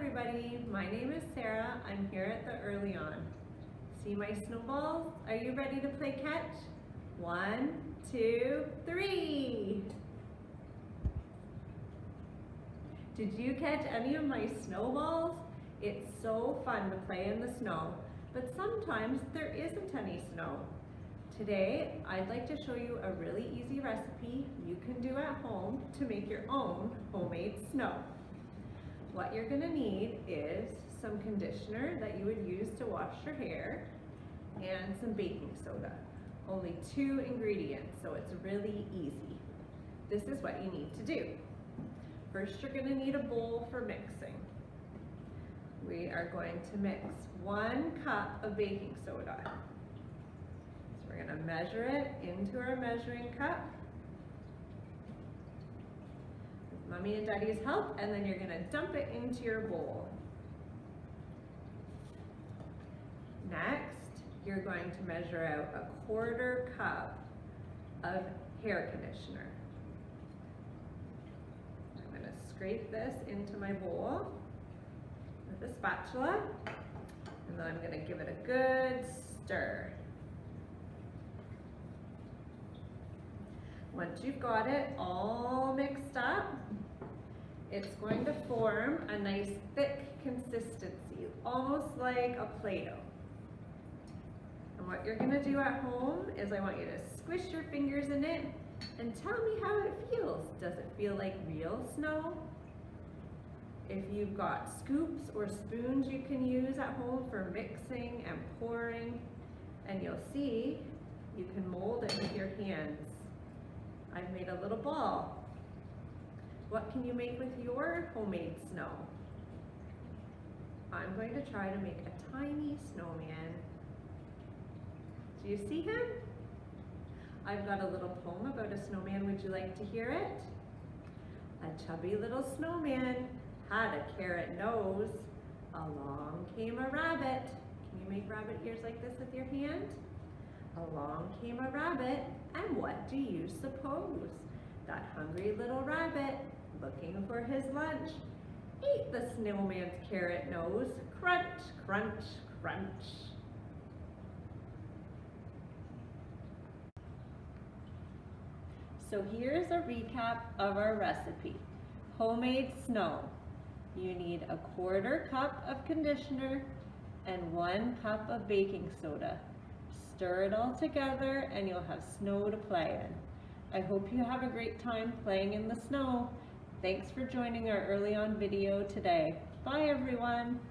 everybody, my name is Sarah. I'm here at the EarlyON. See my snowballs? Are you ready to play catch? 1, 2, 3. Did you catch any of my snowballs? It's so fun to play in the snow, but sometimes there isn't any snow. Today, I'd like to show you a really easy recipe you can do at home to make your own homemade snow. What you're gonna need is some conditioner that you would use to wash your hair and some baking soda. Only 2 ingredients, so it's really easy. This is what you need to do. First, you're gonna need a bowl for mixing. We are going to mix 1 cup of baking soda. So we're gonna measure it into our measuring cup. Mommy and Daddy's help, and then you're gonna dump it into your bowl. Next, you're going to measure out 1/4 cup of hair conditioner. I'm gonna scrape this into my bowl with a spatula, and then I'm gonna give it a good stir. Once you've got it all mixed up, it's going to form a nice thick consistency, almost like a Play-Doh. And what you're gonna do at home is I want you to squish your fingers in it and tell me how it feels. Does it feel like real snow? If you've got scoops or spoons you can use at home for mixing and pouring, and you'll see you can mold it with your hands. I've made a little ball. What can you make with your homemade snow? I'm going to try to make a tiny snowman. Do you see him? I've got a little poem about a snowman. Would you like to hear it? A chubby little snowman had a carrot nose. Along came a rabbit. Can you make rabbit ears like this with your hand? Along came a rabbit, and what do you suppose? That hungry little rabbit, looking for his lunch, ate the snowman's carrot nose. Crunch, crunch, crunch. So here's a recap of our recipe. Homemade snow. You need 1/4 cup of conditioner and 1 cup of baking soda. Stir it all together and you'll have snow to play in. I hope you have a great time playing in the snow. Thanks for joining our EarlyON video today. Bye everyone.